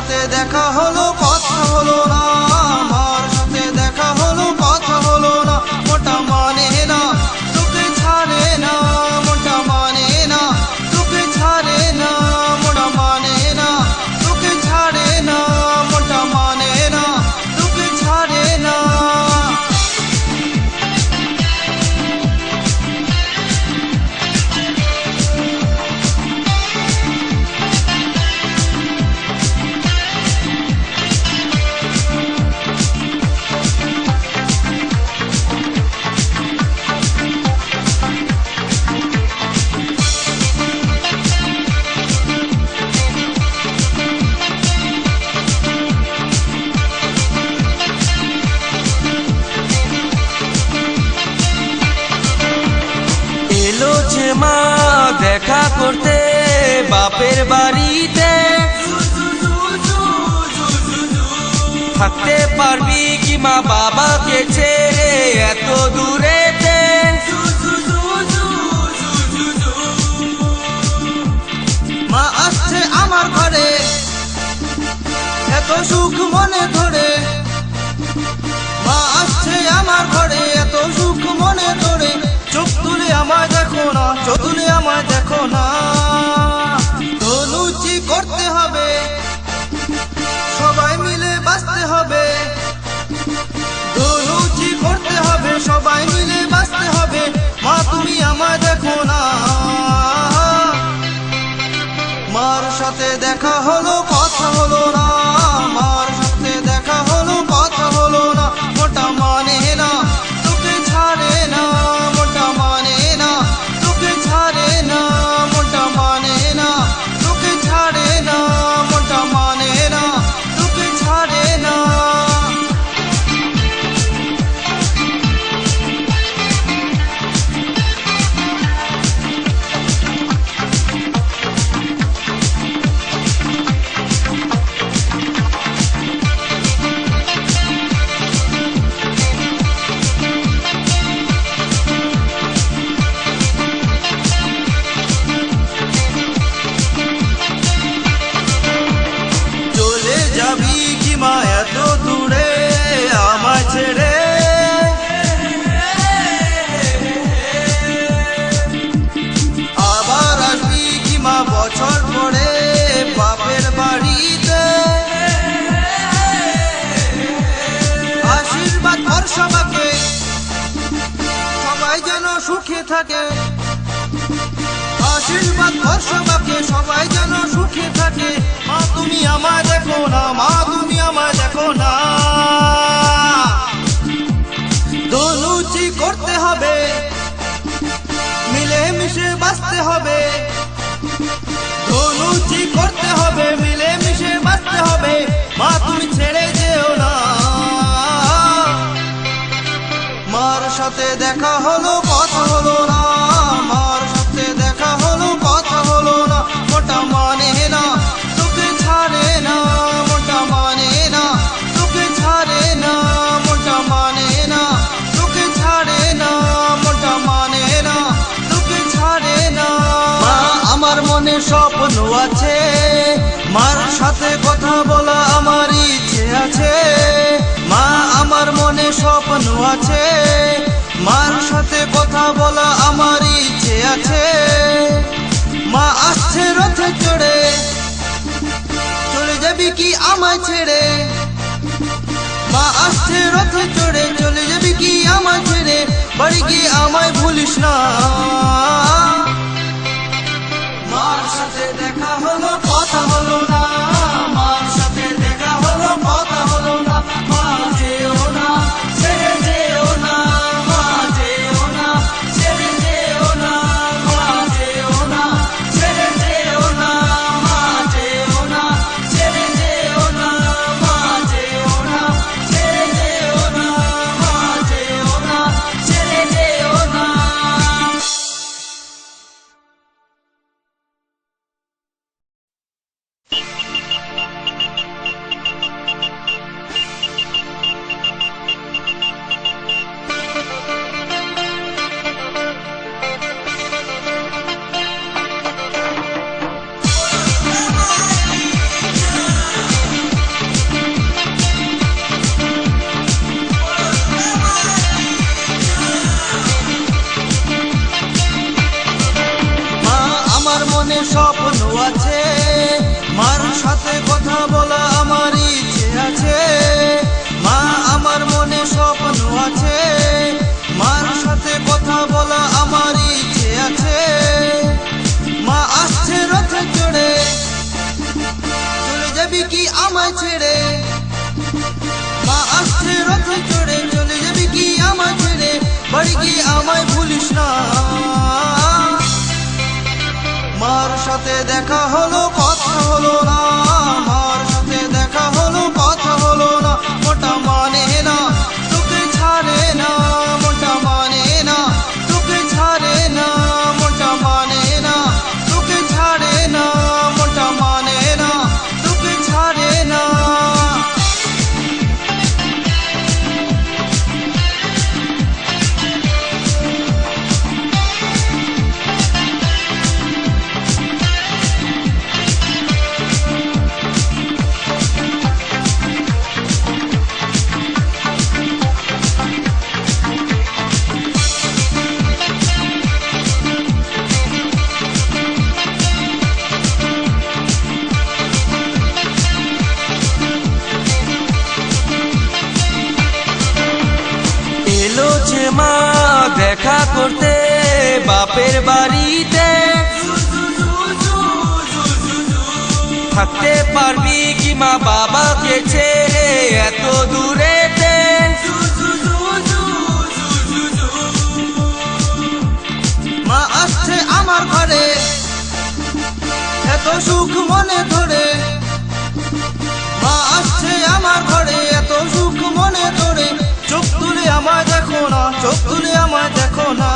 সাথে দেখা হলো কথা হলো না, মার সাথে দেখা হলো কথা হলো না, মোটা মানে না তোকে ছাড়ে না, মোটা মানে না তোকে ছাড়ে না, মোটা মানে না তোকে ছাড়ে না, মোটা মানে না তোকে ছাড়ে না। এলো যে মা দেখা করতে বাপের বাড়িতে, থাকতে পারবি কি মা বাবাকে ছেড়ে এত দূরেতে? মা আসছে আমার ঘরে এত সুখ মনে ধরে, মা আসছে আমার ঘরে এত সুখ মনে ধরে, চোখ তুলে আমায় দেখো না, চোখ তুলে আমায় দেখো না। ধনুচি করতে হবে, সবাই মিলে বাঁচতে হবে, ধনুচি করতে হবে, সবাই মিলে বাঁচতে হবে। মা তুমি আমায় দেখো না, মার সাথে দেখা হলো কথা হলো না, মার সাথে দেখা হলো কথা হলো না, মোটা মানে না তোকে ছাড়ে না, মোটা মানে না তোকে ছাড়ে না, মোটা মানে না তোকে ছাড়ে না, মোটা মানে না তোকে ছাড়ে না। চলে যাবি কি মা এত দূরে আমায় ছেড়ে? আবার আসবি কি মা বছর পরে বাপের বাড়িতে? আশীর্বাদ কর সবাইকে, সবাই যেন সুখে থাকে, আশীর্বাদ কর সবাইকে, সবাই যেন সুখে থাকে। মা তুমি আমায় দেখো না, মা তুমি আমায় দেখো না। ধনুচি করতে হবে, মিলে মিশে বাঁচতে হবে, ধনুচি করতে হবে, মিলে মিশে বাঁচতে হবে। মা তুমি ছেড়ে যেও না, মার সাথে দেখা হলো কথা হলো না, মার সাথে দেখা হলো কথা হলো না, মোটা মানে না তোকে ছাড়ে না, মোটা মানে না তোকে ছাড়ে না, মোটা মানে না তোকে ছাড়ে না, মোটা মানে না তোকে ছাড়ে না। মা আমার মনে স্বপ্ন আছে, মার সাথে কথা বলা আমার ইচ্ছে আছে, মা আমার মনে স্বপ্ন আছে, মার সাথে কথা বলা আমার ইচ্ছে আছে। মা আসছে রথে চড়ে, চলে যাবি কি আমায় ছেড়ে? মা আসছে রথে চড়ে, চলে যাবি কি আমায় ছেড়ে? বাড়ি গিয়ে আমায় ভুলিস না। মার সাথে দেখা হলো কথা হলো না, মার সাথে দেখা হলো কথা হলো না, মা যেও না ছেড়ে যেও না, মা যেও না ছেড়ে যেও না, মা যেও না ছেড়ে যেও না, মা যেও না ছেড়ে যেও না, মা যেও না ছেড়ে যেও না, মা যেও না ছেড়ে যেও না। দেখা হলো কথা হলো না, মার সাথে দেখা হলো কথা হলো না, মোটা মানে না তোকে ছাড়ে না, মোটা মানে না তোকে ছাড়ে না, মোটা মানে না তোকে ছাড়ে না, মোটা মানে না তোকে ছাড়ে না। এলো যে মা দেখা করতে বাপের বাড়িতে, থাকতে পারবি কি মা বাবাকে ছেড়ে এত দূরেতে? মা আসছে আমার ঘরে এত সুখ মনে ধরে, মা আসছে আমার ঘরে এত সুখ মনে ধরে, চোখ তুলে আমায় দেখো না, চোখ তুলে আমায় দেখো না।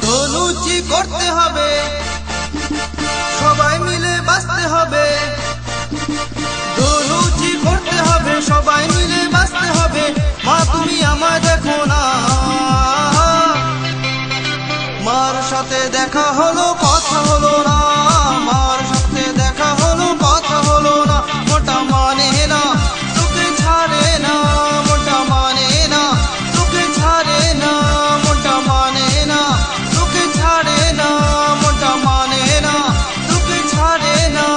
ধনুচি করতে হবে, সবাই মিলে বাঁচতে হবে, ধনুচি করতে হবে, সবাই মিলে বাঁচতে হবে, মা তুমি আমায় দেখো না। মার সাথে দেখা হলো কথা হলো না, মার সাথে দেখা হলো কথা হলো না, মোটা মানে না তোকে ছাড়ে না, মোটা মানে না তোকে ছাড়ে না, মোটা মানে না তোকে ছাড়ে না, মোটা মানে না তোকে ছাড়ে না।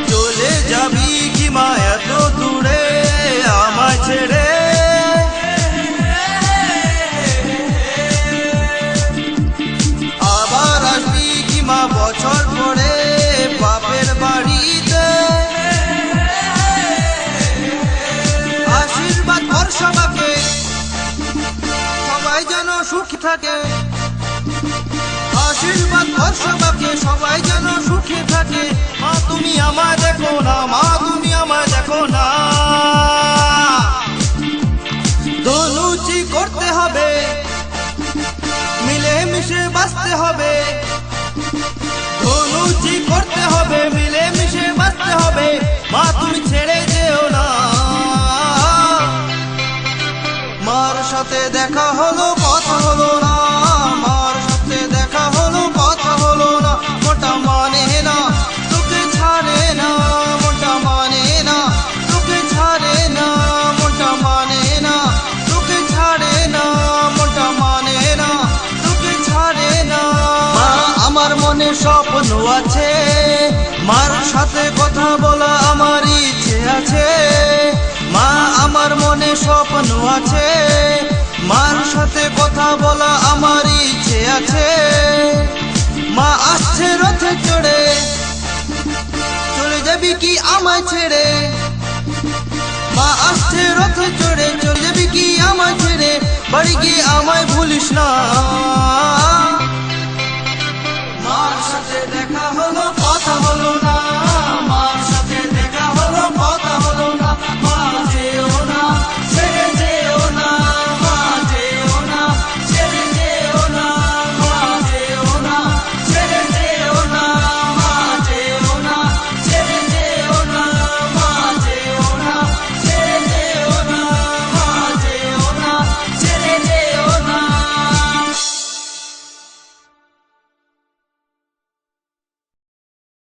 চলে যাবি কি মা এত দূরে আমায় ছেড়ে? আবার আসবি কি মা বছর পরে বাপের বাড়িতে? আশীর্বাদ কর সবাইকে, সবাই যেন সুখী থাকে, আশীর্বাদ কর সবাইকে, সবাই যেন সুখী থাকে, মা তুমি আমায় দেখো না, মা তুমি আমায় দেখো না। ধনুচি করতে হবে, মিলে মিশে বাঁচতে হবে, ধনুচি করতে হবে, মিলে মিশে বাঁচতে হবে, মা তুমি ছেড়ে যেও না। মার সাথে দেখা হলো কথা হলো না, মার সাথে দেখা হলো কথা হলো না, মোটা মানে না তোকে ছাড়ে না, মোটা মানে না তোকে ছাড়ে না, মোটা মানে না তোকে ছাড়ে না, মোটা মানে না তোকে ছাড়ে না। মা আমার মনে স্বপ্ন আছে, মার সাথে কথা বলা আমার ইচ্ছে আছে, মা আমার মনে স্বপ্ন আছে, মার সাথে কথা বলা আমার ইচ্ছে আছে। মা আসছে রথে চড়ে, চলে যাবি কি আমায় ছেড়ে? মা আসছে রথে চড়ে, চলে যাবি